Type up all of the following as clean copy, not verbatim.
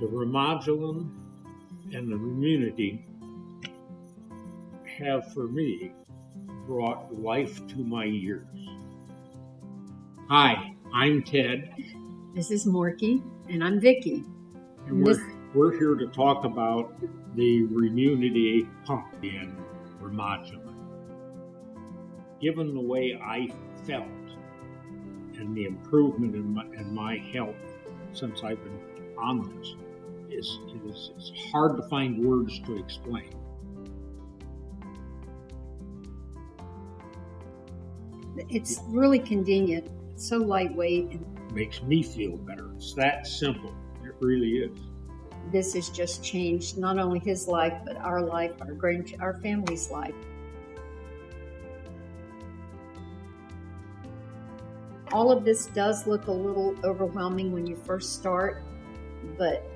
The Remodulin and the Remunity have, for me, brought life to my years. Hi, I'm Ted. This is Morky, and I'm Vicky. And we're here to talk about the Remunity Pump and Remodulin. Given the way I felt and the improvement in my health since I've been on this, it's hard to find words to explain. It's really convenient. It's so lightweight. It makes me feel better. It's that simple. It really is. This has just changed not only his life, but our life, our family's life. All of this does look a little overwhelming when you first start, but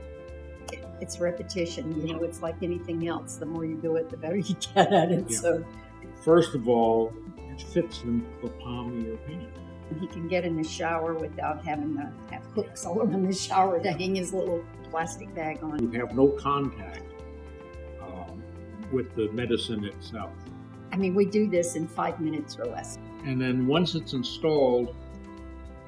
it's repetition. You know, it's like anything else. The more you do it, the better you get at it. Yeah. So, first of all, it fits in the palm of your hand. He can get in the shower without having to have hooks all around the shower to hang his little plastic bag on. You have no contact with the medicine itself. I mean, we do this in 5 minutes or less. And then once it's installed,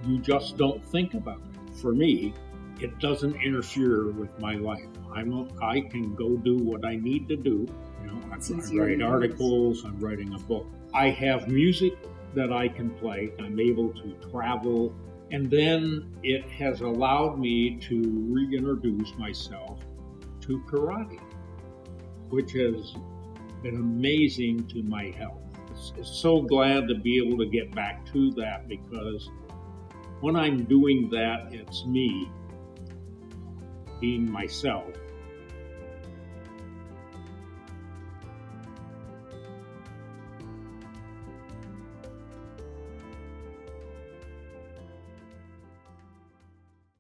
you just don't think about it. For me, it doesn't interfere with my life. I can go do what I need to do. You know, I write articles, I'm writing a book. I have music that I can play. I'm able to travel. And then it has allowed me to reintroduce myself to karate, which has been amazing to my health. It's so glad to be able to get back to that, because when I'm doing that, it's me being myself.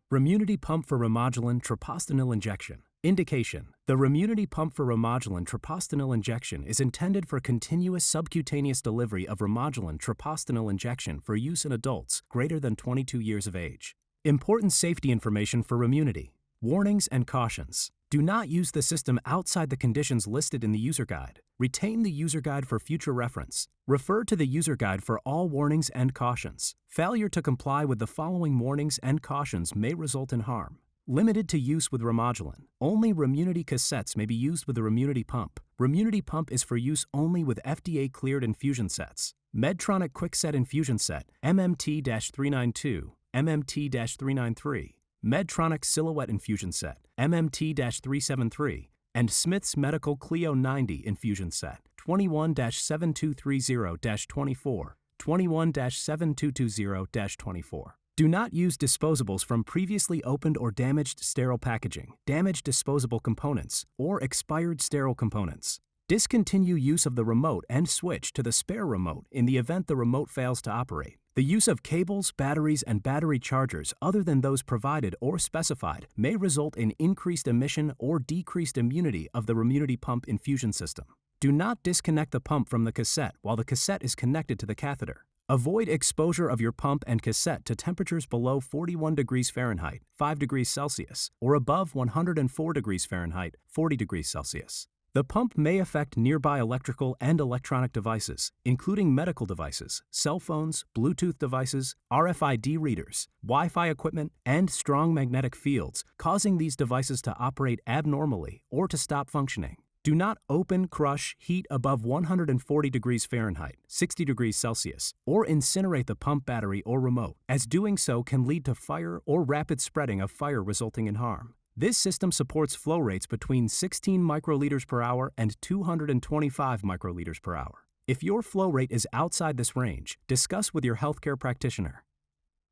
Remunity Pump for Remodulin Treprostinil Injection. Indication: the Remunity Pump for Remodulin Treprostinil Injection is intended for continuous subcutaneous delivery of Remodulin Treprostinil Injection for use in adults greater than 22 years of age. Important safety information for Remunity. Warnings and cautions. Do not use the system outside the conditions listed in the user guide. Retain the user guide for future reference. Refer to the user guide for all warnings and cautions. Failure to comply with the following warnings and cautions may result in harm. Limited to use with Remodulin. Only Remunity cassettes may be used with the Remunity Pump. Remunity Pump is for use only with FDA-cleared infusion sets. Medtronic Quickset Infusion Set, MMT-392, MMT-393. Medtronic Silhouette Infusion Set, MMT-373, and Smith's Medical Clio 90 Infusion Set, 21-7230-24, 21-7220-24. Do not use disposables from previously opened or damaged sterile packaging, damaged disposable components, or expired sterile components. Discontinue use of the remote and switch to the spare remote in the event the remote fails to operate. The use of cables, batteries, and battery chargers other than those provided or specified may result in increased emission or decreased immunity of the Remunity Pump infusion system. Do not disconnect the pump from the cassette while the cassette is connected to the catheter. Avoid exposure of your pump and cassette to temperatures below 41 degrees Fahrenheit, 5 degrees Celsius, or above 104 degrees Fahrenheit, 40 degrees Celsius. The pump may affect nearby electrical and electronic devices, including medical devices, cell phones, Bluetooth devices, RFID readers, Wi-Fi equipment, and strong magnetic fields, causing these devices to operate abnormally or to stop functioning. Do not open, crush, heat above 140 degrees Fahrenheit, 60 degrees Celsius, or incinerate the pump battery or remote, as doing so can lead to fire or rapid spreading of fire resulting in harm. This system supports flow rates between 16 microliters per hour and 225 microliters per hour. If your flow rate is outside this range, discuss with your healthcare practitioner.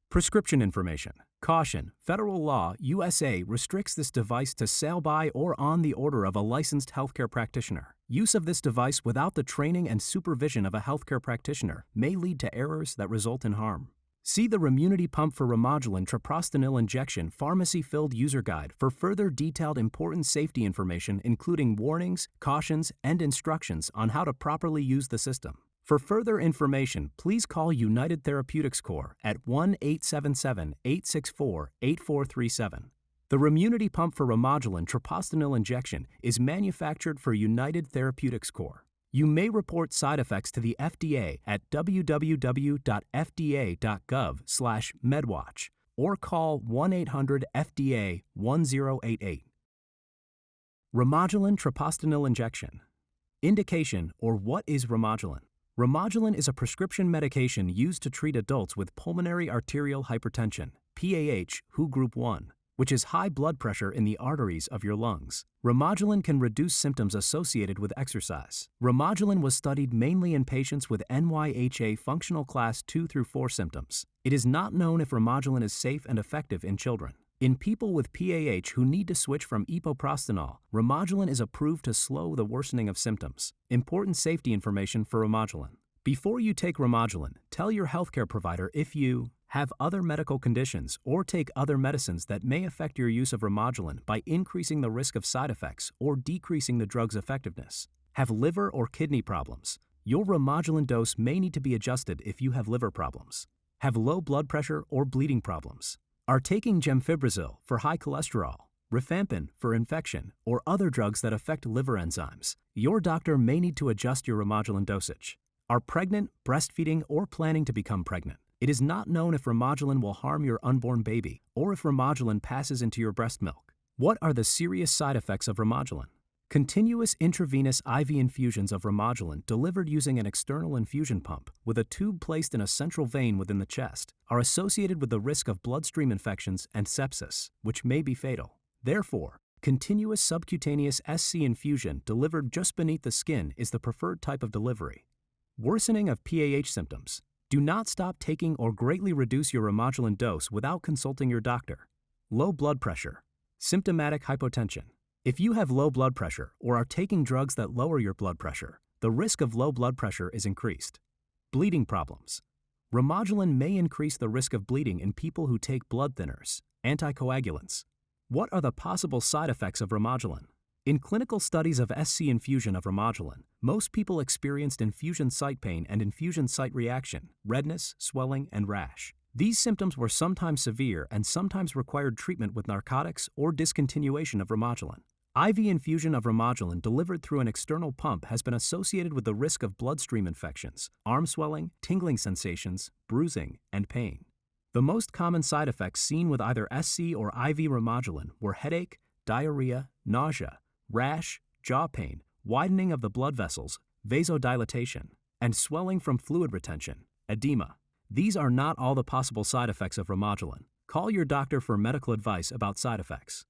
Prescription information. Caution: federal law, USA, restricts this device to sale by or on the order of a licensed healthcare practitioner. Use of this device without the training and supervision of a healthcare practitioner may lead to errors that result in harm. See the Remunity Pump for Remodulin Treprostinil Injection Pharmacy-Filled User Guide for further detailed important safety information, including warnings, cautions, and instructions on how to properly use the system. For further information, please call United Therapeutics Corps at 1-877-864-8437. The Remunity Pump for Remodulin treprostinil injection is manufactured for United Therapeutics Corp. You may report side effects to the FDA at www.fda.gov/medwatch or call 1-800-FDA-1088. Remodulin treprostinil injection. Indication or what is Remodulin? Remodulin is a prescription medication used to treat adults with pulmonary arterial hypertension, PAH, WHO Group 1, which is high blood pressure in the arteries of your lungs. Remodulin can reduce symptoms associated with exercise. Remodulin was studied mainly in patients with NYHA functional class 2 through 4 symptoms. It is not known if Remodulin is safe and effective in children. In people with PAH who need to switch from epoprostenol, Remodulin is approved to slow the worsening of symptoms. Important safety information for Remodulin. Before you take Remodulin, tell your healthcare provider if you have other medical conditions or take other medicines that may affect your use of Remodulin by increasing the risk of side effects or decreasing the drug's effectiveness. Have liver or kidney problems. Your Remodulin dose may need to be adjusted if you have liver problems. Have low blood pressure or bleeding problems. Are taking gemfibrozil for high cholesterol, rifampin for infection, or other drugs that affect liver enzymes. Your doctor may need to adjust your Remodulin dosage. Are pregnant, breastfeeding, or planning to become pregnant. It is not known if Remodulin will harm your unborn baby or if Remodulin passes into your breast milk. What are the serious side effects of Remodulin? Continuous intravenous IV infusions of Remodulin delivered using an external infusion pump with a tube placed in a central vein within the chest are associated with the risk of bloodstream infections and sepsis, which may be fatal. Therefore, continuous subcutaneous SC infusion delivered just beneath the skin is the preferred type of delivery. Worsening of PAH symptoms. Do not stop taking or greatly reduce your Remodulin dose without consulting your doctor. Low blood pressure. Symptomatic hypotension. If you have low blood pressure or are taking drugs that lower your blood pressure, the risk of low blood pressure is increased. Bleeding problems. Remodulin may increase the risk of bleeding in people who take blood thinners, anticoagulants. What are the possible side effects of Remodulin? In clinical studies of SC infusion of Remodulin, most people experienced infusion site pain and infusion site reaction, redness, swelling, and rash. These symptoms were sometimes severe and sometimes required treatment with narcotics or discontinuation of Remodulin. IV infusion of Remodulin delivered through an external pump has been associated with the risk of bloodstream infections, arm swelling, tingling sensations, bruising, and pain. The most common side effects seen with either SC or IV Remodulin were headache, diarrhea, nausea, rash, jaw pain, widening of the blood vessels, vasodilatation, and swelling from fluid retention, edema. These are not all the possible side effects of Remodulin. Call your doctor for medical advice about side effects.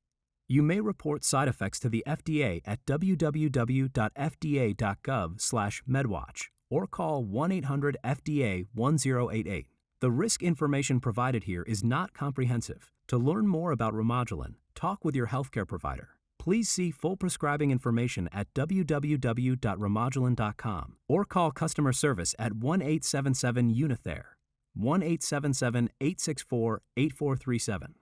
You may report side effects to the FDA at www.fda.gov/medwatch or call 1-800-FDA-1088. The risk information provided here is not comprehensive. To learn more about Remodulin, talk with your healthcare provider. Please see full prescribing information at www.remodulin.com or call customer service at 1-877-UNITHER, 1-877-864-8437.